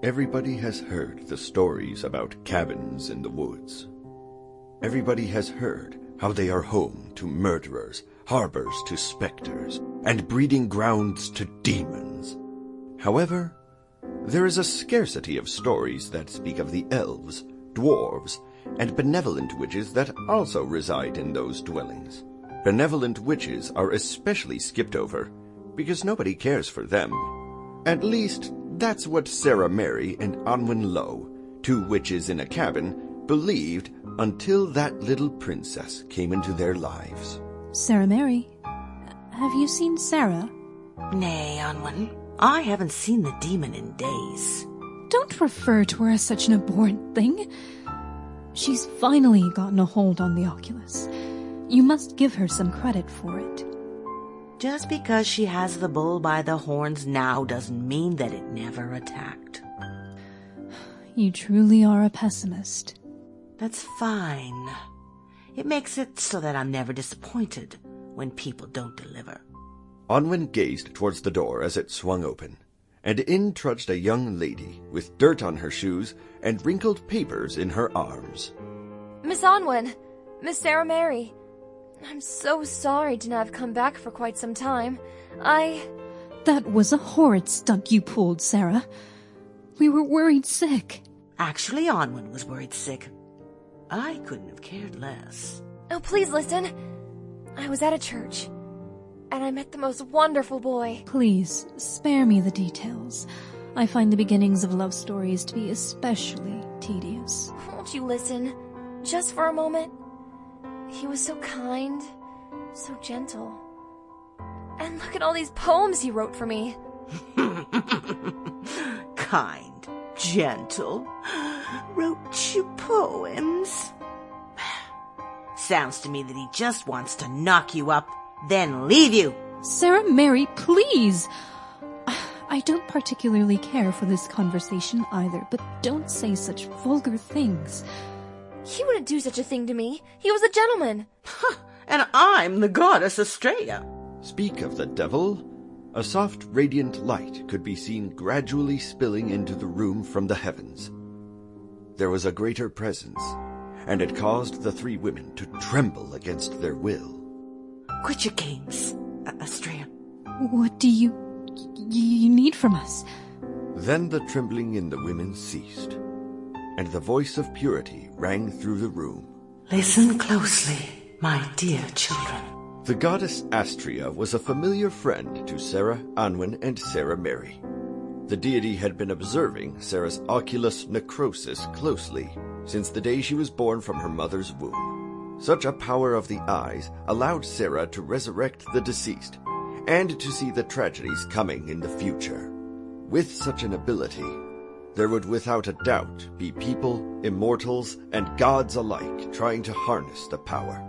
Everybody has heard the stories about cabins in the woods. Everybody has heard how they are home to murderers, harbors to specters, and breeding grounds to demons. However, there is a scarcity of stories that speak of the elves, dwarves, and benevolent witches that also reside in those dwellings. Benevolent witches are especially skipped over because nobody cares for them. At least, that's what Sarah Mary and Anwen Lowe, two witches in a cabin, believed until that little princess came into their lives. Sarah Mary, have you seen Sarah? Nay, Anwen, I haven't seen the demon in days. Don't refer to her as such an abhorrent thing. She's finally gotten a hold on the Oculus. You must give her some credit for it. Just because she has the bull by the horns now doesn't mean that it never attacked. You truly are a pessimist. That's fine. It makes it so that I'm never disappointed when people don't deliver. Anwen gazed towards the door as it swung open, and in trudged a young lady with dirt on her shoes and wrinkled papers in her arms. Miss Anwen, Miss Sarah Mary, I'm so sorry to not have come back for quite some time. That was a horrid stunt you pulled, Sarah. We were worried sick. Actually, Anwen was worried sick. I couldn't have cared less. Oh, please listen. I was at a church, and I met the most wonderful boy. Please, spare me the details. I find the beginnings of love stories to be especially tedious. Won't you listen? Just for a moment? He was so kind, so gentle. And look at all these poems he wrote for me. Kind, gentle, wrote you poems. Sounds to me that he just wants to knock you up, then leave you. Sarah Mary, please! I don't particularly care for this conversation either, but don't say such vulgar things. He wouldn't do such a thing to me. He was a gentleman. And I'm the goddess Astraea. Speak of the devil. A soft, radiant light could be seen gradually spilling into the room from the heavens. There was a greater presence, and it caused the three women to tremble against their will. Quit your games, Astraea. What do you need from us? Then the trembling in the women ceased, and the voice of purity rang through the room. Listen closely, my dear children. The goddess Astrea was a familiar friend to Sarah, Anwen, and Sarah Mary. The deity had been observing Sarah's oculus necrosis closely since the day she was born from her mother's womb. Such a power of the eyes allowed Sarah to resurrect the deceased and to see the tragedies coming in the future. With such an ability, there would without a doubt be people, immortals, and gods alike trying to harness the power.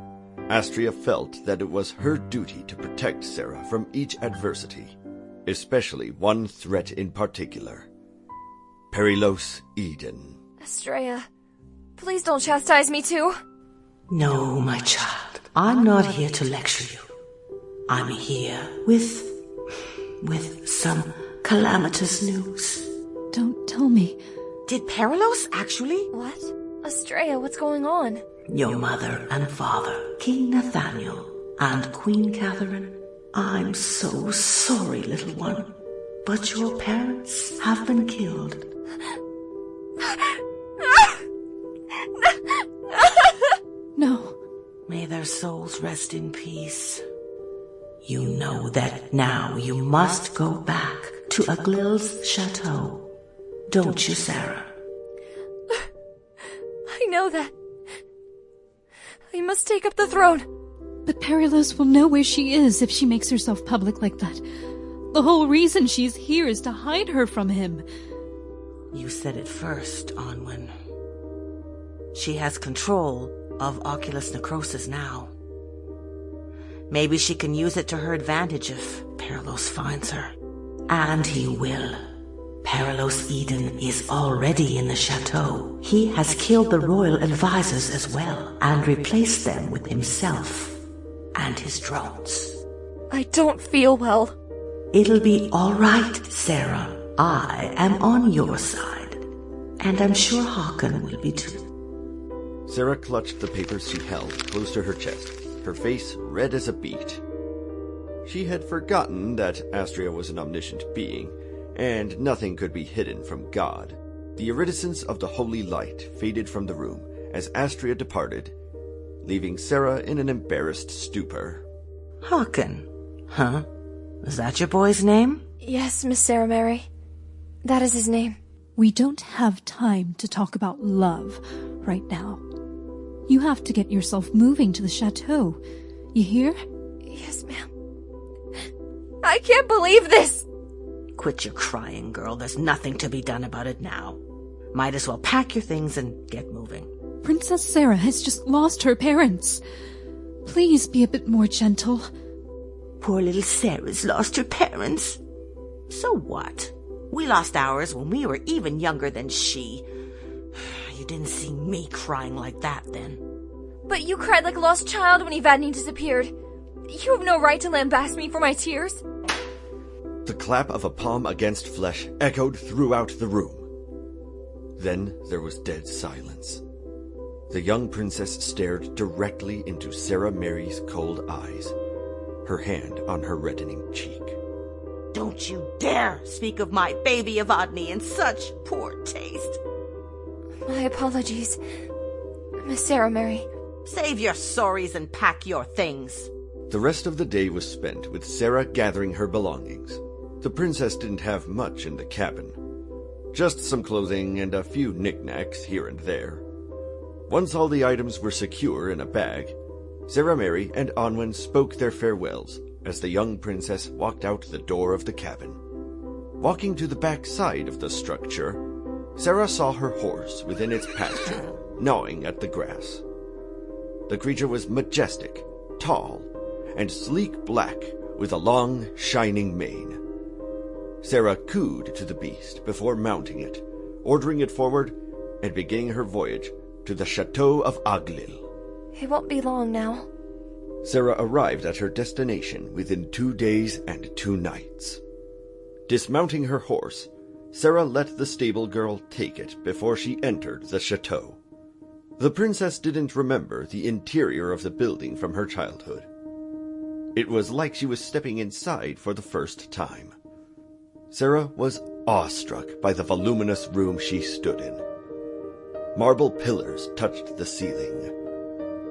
Astrea felt that it was her duty to protect Sarah from each adversity, especially one threat in particular. Perilos Eden. Astraea, please don't chastise me too. No, my child. I'm not here to lecture you. I'm here with some calamitous news. Don't tell me. Did Perilos actually? What? Astraea, what's going on? Your mother and father, King Nathaniel and Queen Catherine, I'm so sorry, little one, but your parents have been killed. No. May their souls rest in peace. You know that now you must go back to Aglil's chateau, don't you, Sarah? I know that. I must take up the throne. But Perilos will know where she is if she makes herself public like that. The whole reason she's here is to hide her from him. You said it first, Anwen. She has control of oculus necrosis now. Maybe she can use it to her advantage if Perilos finds her. And he will. Perilos Eden is already in the chateau. He has killed the royal advisors as well, and replaced them with himself and his drones. I don't feel well. It'll be all right, Sarah. I am on your side. And I'm sure Håkon will be too. Sarah clutched the papers she held close to her chest, her face red as a beet. She had forgotten that Astrea was an omniscient being, and nothing could be hidden from God. The iridescence of the holy light faded from the room as Astrea departed, leaving Sarah in an embarrassed stupor. Håkon, huh? Is that your boy's name? Yes, Miss Sarah Mary. That is his name. We don't have time to talk about love right now. You have to get yourself moving to the chateau. You hear? Yes, ma'am. I can't believe this! Quit your crying, girl. There's nothing to be done about it now. Might as well pack your things and get moving. Princess Sarah has just lost her parents. Please be a bit more gentle. Poor little Sarah's lost her parents. So what? We lost ours when we were even younger than she. You didn't see me crying like that then. But you cried like a lost child when Evadne disappeared. You have no right to lambast me for my tears. The clap of a palm against flesh echoed throughout the room. Then there was dead silence. The young princess stared directly into Sarah Mary's cold eyes, her hand on her reddening cheek. Don't you dare speak of my baby Evadne in such poor taste. My apologies, Miss Sarah Mary. Save your sorries and pack your things. The rest of the day was spent with Sarah gathering her belongings. The princess didn't have much in the cabin. Just some clothing and a few knickknacks here and there. Once all the items were secure in a bag, Sarah Mary and Onwin spoke their farewells as the young princess walked out the door of the cabin. Walking to the back side of the structure, Sarah saw her horse within its pasture, gnawing at the grass. The creature was majestic, tall, and sleek black with a long, shining mane. Sarah cooed to the beast before mounting it, ordering it forward and beginning her voyage to the Chateau of Aglil. It won't be long now. Sarah arrived at her destination within 2 days and 2 nights. Dismounting her horse, Sarah let the stable girl take it before she entered the chateau. The princess didn't remember the interior of the building from her childhood. It was like she was stepping inside for the first time. Sarah was awestruck by the voluminous room she stood in. Marble pillars touched the ceiling.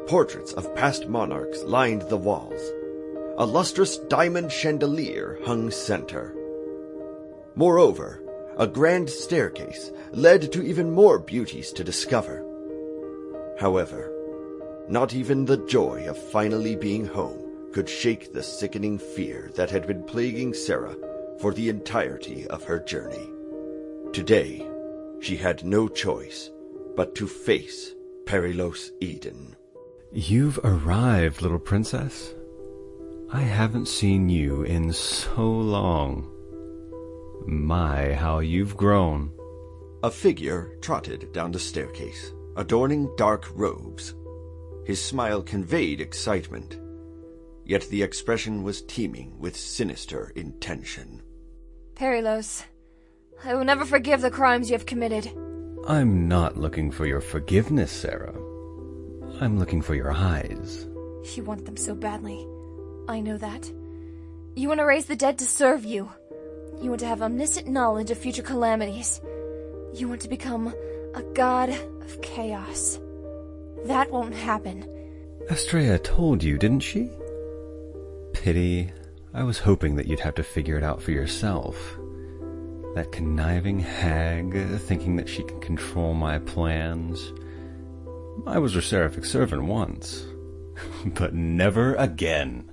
Portraits of past monarchs lined the walls. A lustrous diamond chandelier hung center. Moreover, a grand staircase led to even more beauties to discover. However, not even the joy of finally being home could shake the sickening fear that had been plaguing Sarah for the entirety of her journey. Today, she had no choice but to face Perilos Eden. You've arrived, little princess. I haven't seen you in so long. My, how you've grown. A figure trotted down the staircase, adorning dark robes. His smile conveyed excitement, yet the expression was teeming with sinister intention. Perilos, I will never forgive the crimes you have committed. I'm not looking for your forgiveness, Sarah. I'm looking for your eyes. You want them so badly. I know that. You want to raise the dead to serve you. You want to have omniscient knowledge of future calamities. You want to become a god of chaos. That won't happen. Astraea told you, didn't she? Pity. I was hoping that you'd have to figure it out for yourself. That conniving hag, thinking that she can control my plans. I was her seraphic servant once, but never again.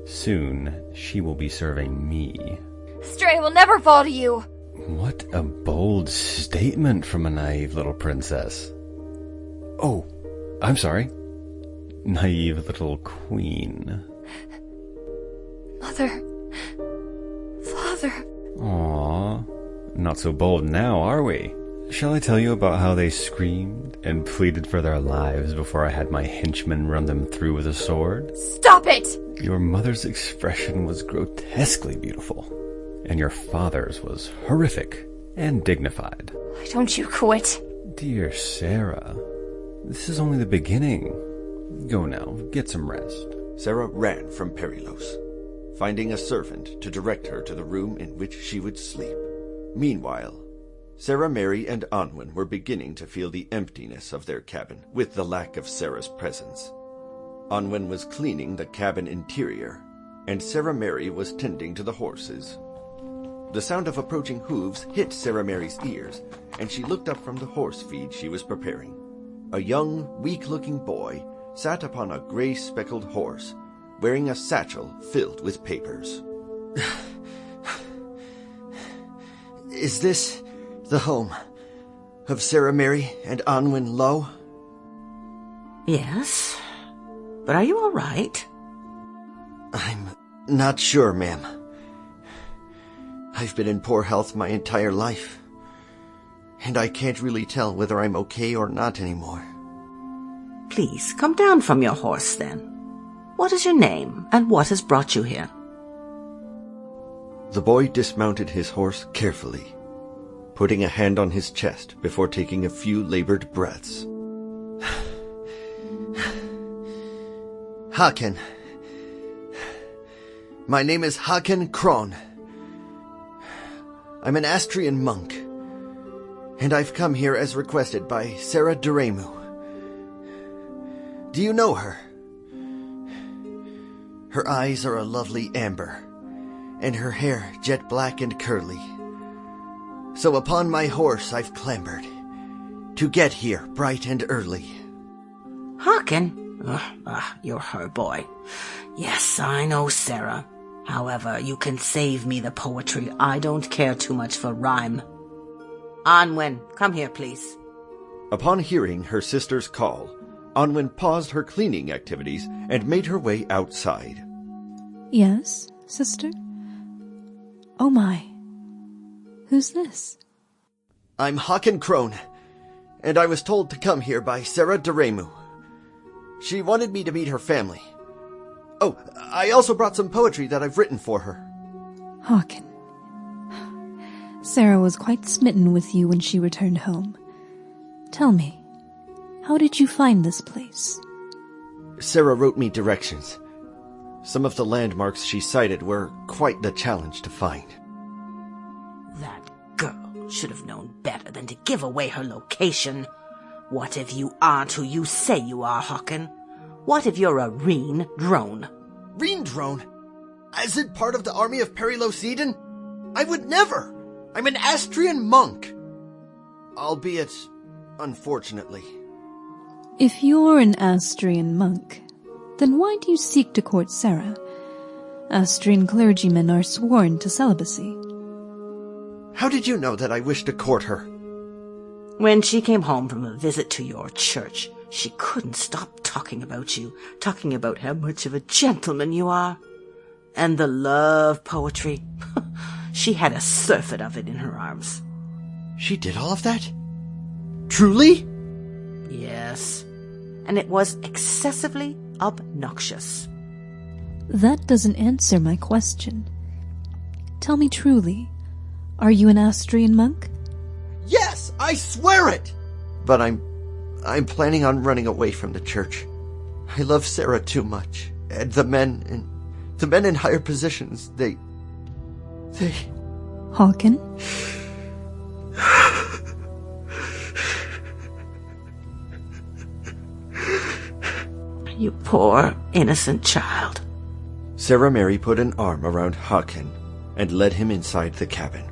Soon, she will be serving me. Stray will never fall to you! What a bold statement from a naive little princess. Oh, I'm sorry. Naive little queen. Mother. Father. Aw, not so bold now, are we? Shall I tell you about how they screamed and pleaded for their lives before I had my henchmen run them through with a sword? Stop it! Your mother's expression was grotesquely beautiful, and your father's was horrific. and dignified. Why don't you quit? Dear Sarah, this is only the beginning. Go now, get some rest. Sarah ran from Perilos, finding a servant to direct her to the room in which she would sleep. Meanwhile, Sarah, Mary, and Anwen were beginning to feel the emptiness of their cabin with the lack of Sarah's presence. Anwen was cleaning the cabin interior, and Sarah Mary was tending to the horses. The sound of approaching hooves hit Sarah Mary's ears, and she looked up from the horse feed she was preparing. A young, weak-looking boy sat upon a gray-speckled horse, wearing a satchel filled with papers. Is this the home of Sarah Mary and Anwen Lowe? Yes, but are you all right? I'm not sure, ma'am. I've been in poor health my entire life, and I can't really tell whether I'm okay or not anymore. Please, come down from your horse, then. What is your name, and what has brought you here? The boy dismounted his horse carefully, putting a hand on his chest before taking a few labored breaths. Haken. My name is Haken Kron. I'm an Astraean monk, and I've come here as requested by Sarah Duremu. Do you know her? Her eyes are a lovely amber, and her hair jet black and curly. So upon my horse I've clambered, to get here bright and early. Haken? You're her boy. Yes, I know Sarah. However, you can save me the poetry. I don't care too much for rhyme. Anwen, come here, please. Upon hearing her sister's call, Anwen paused her cleaning activities and made her way outside. Yes, sister? Oh my. Who's this? I'm Haken Kron, and I was told to come here by Sarah Duremu. She wanted me to meet her family. Oh, I also brought some poetry that I've written for her. Haken. Sarah was quite smitten with you when she returned home. Tell me, how did you find this place? Sarah wrote me directions. Some of the landmarks she cited were quite the challenge to find. That girl should have known better than to give away her location. What if you aren't who you say you are, Haken? What if you're a Reen drone? Reen drone? As in part of the army of Perilos Eden? I would never! I'm an Astraean monk! Albeit, unfortunately. If you're an Astraean monk, then why do you seek to court Sarah? Astraean clergymen are sworn to celibacy. How did you know that I wished to court her? When she came home from a visit to your church, she couldn't stop talking about you, talking about how much of a gentleman you are. And the love poetry. She had a surfeit of it in her arms. She did all of that? Truly? Yes. And it was excessively obnoxious. That doesn't answer my question. Tell me truly, are you an Astraean monk? Yes, I swear it! But I'm planning on running away from the church. I love Sarah too much. And the men in higher positions, they... Haken? You poor, innocent child. Sarah Mary put an arm around Haken and led him inside the cabin.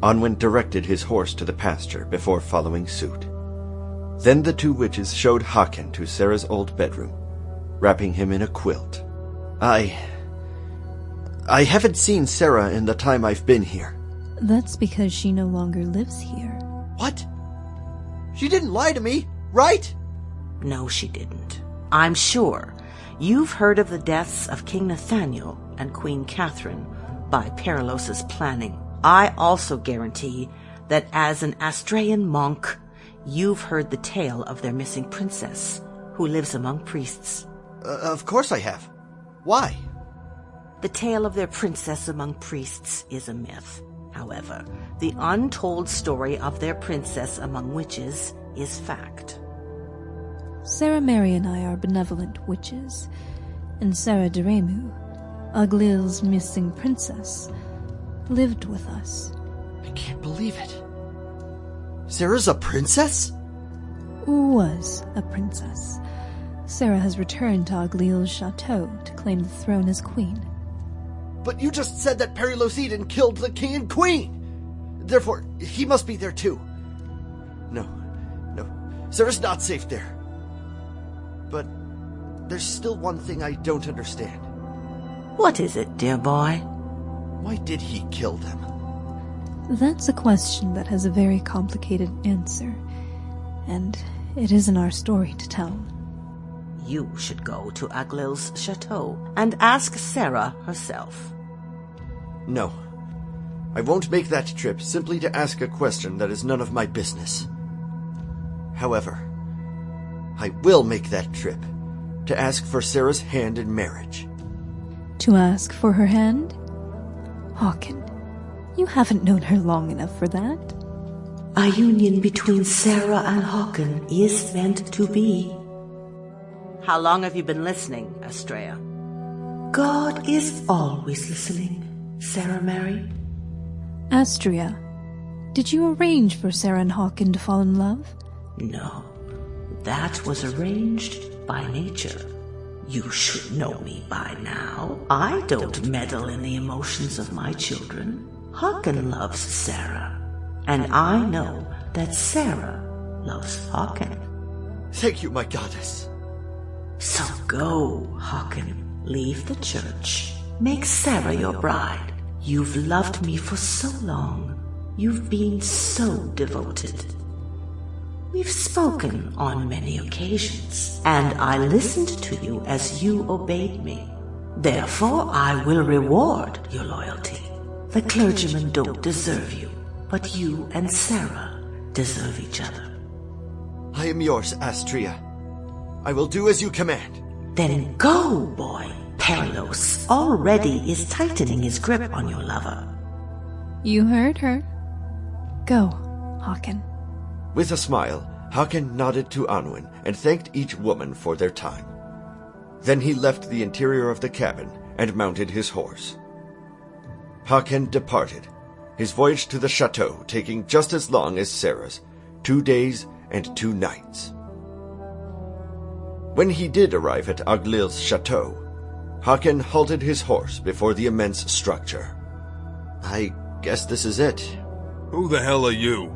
Anwen directed his horse to the pasture before following suit. Then the two witches showed Haken to Sarah's old bedroom, wrapping him in a quilt. I haven't seen Sarah in the time I've been here. That's because she no longer lives here. What? She didn't lie to me, right? No, she didn't. I'm sure you've heard of the deaths of King Nathaniel and Queen Catherine by Perilos's planning. I also guarantee that as an Astraean monk, you've heard the tale of their missing princess, who lives among priests. Of course I have. Why? The tale of their princess among priests is a myth. However, the untold story of their princess among witches is fact. Sarah Mary and I are benevolent witches, and Sarah Deremu, Aglil's missing princess, lived with us. I can't believe it. Sarah's a princess? Was a princess. Sarah has returned to Aglil's chateau to claim the throne as queen. But you just said that Perilos Eden killed the king and queen! Therefore, he must be there too. No. Sarah's not safe there. But there's still one thing I don't understand. What is it, dear boy? Why did he kill them? That's a question that has a very complicated answer, and it isn't our story to tell. You should go to Aglil's chateau and ask Sarah herself. No. I won't make that trip simply to ask a question that is none of my business. However, I will make that trip to ask for Sarah's hand in marriage. To ask for her hand? Hawken, you haven't known her long enough for that. A union between Sarah and Hawken is meant to be. How long have you been listening, Astraea? God is always listening, Sarah Mary. Astraea, did you arrange for Sarah and Hawken to fall in love? No, that was arranged by nature. You should know me by now. I don't meddle in the emotions of my children. Hawken loves Sarah, and I know that Sarah loves Hawken. Thank you, my goddess. So go, Hawken. Leave the church. Make Sarah your bride. You've loved me for so long. You've been so devoted. We've spoken on many occasions, and I listened to you as you obeyed me. Therefore, I will reward your loyalty. The clergymen don't deserve you, but you and Sarah deserve each other. I am yours, Astraea. I will do as you command. Then go, boy. Perilos already is tightening his grip on your lover. You heard her. Go, Hawken. With a smile, Hawken nodded to Anwen and thanked each woman for their time. Then he left the interior of the cabin and mounted his horse. Hawken departed, his voyage to the chateau taking just as long as Sarah's, 2 days and 2 nights. When he did arrive at Aglil's chateau, Hawken halted his horse before the immense structure. I guess this is it. Who the hell are you?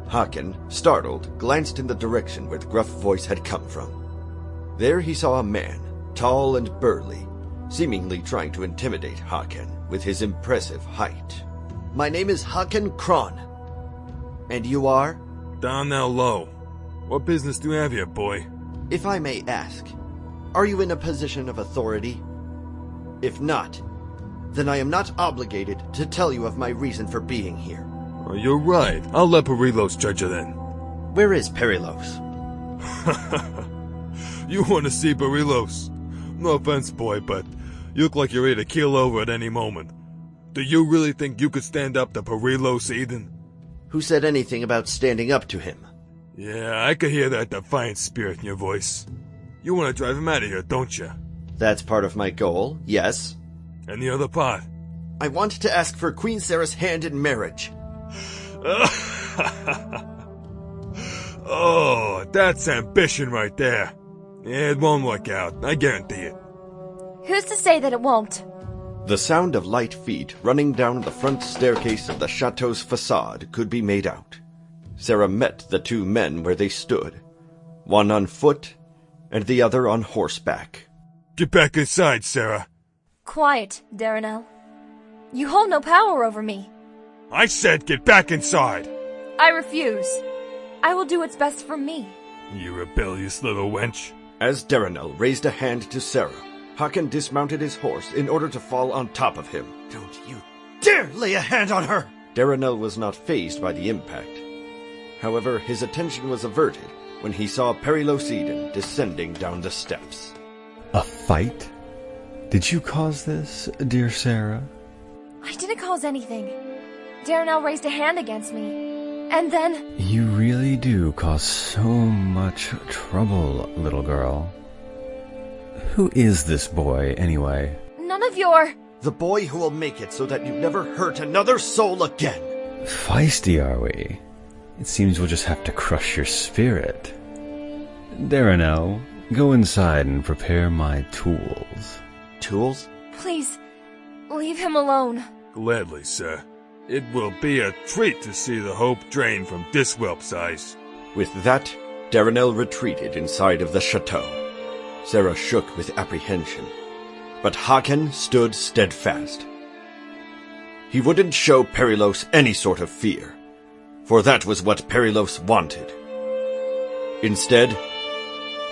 Hawken, startled, glanced in the direction where the gruff voice had come from. There he saw a man, tall and burly, seemingly trying to intimidate Hawken with his impressive height. My name is Hawken Kron. And you are? Down now low. What business do you have here, boy? If I may ask, are you in a position of authority? If not, then I am not obligated to tell you of my reason for being here. Oh, you're right. I'll let Perilos judge you then. Where is Perilos? You want to see Perilos? No offense, boy, but you look like you're ready to keel over at any moment. Do you really think you could stand up to Perilos Eden? Who said anything about standing up to him? Yeah, I could hear that defiant spirit in your voice. You want to drive him out of here, don't you? That's part of my goal, yes. And the other part? I want to ask for Queen Sarah's hand in marriage. Oh, that's ambition right there. Yeah, it won't work out, I guarantee it. Who's to say that it won't? The sound of light feet running down the front staircase of the chateau's facade could be made out. Sarah met the 2 men where they stood, one on foot and the other on horseback. Get back inside, Sarah. Quiet, Darnell. You hold no power over me. I said get back inside. I refuse. I will do what's best for me. You rebellious little wench. As Darnell raised a hand to Sarah, Hawken dismounted his horse in order to fall on top of him. Don't you dare lay a hand on her! Darnell was not fazed by the impact. However, his attention was averted when he saw Perilos Eden descending down the steps. A fight? Did you cause this, dear Sarah? I didn't cause anything. Darnell raised a hand against me. And then... You really do cause so much trouble, little girl. Who is this boy, anyway? None of your... The boy who will make it so that you never hurt another soul again. Feisty, are we? It seems we'll just have to crush your spirit. Darnell, go inside and prepare my tools. Tools? Please, leave him alone. Gladly, sir. It will be a treat to see the hope drain from this whelp's eyes. With that, Darnell retreated inside of the chateau. Sarah shook with apprehension, but Haken stood steadfast. He wouldn't show Perilos any sort of fear, for that was what Perilos wanted. Instead,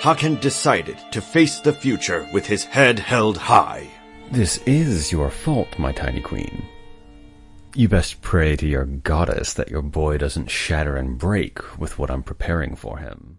Haken decided to face the future with his head held high. This is your fault, my tiny queen. You best pray to your goddess that your boy doesn't shatter and break with what I'm preparing for him.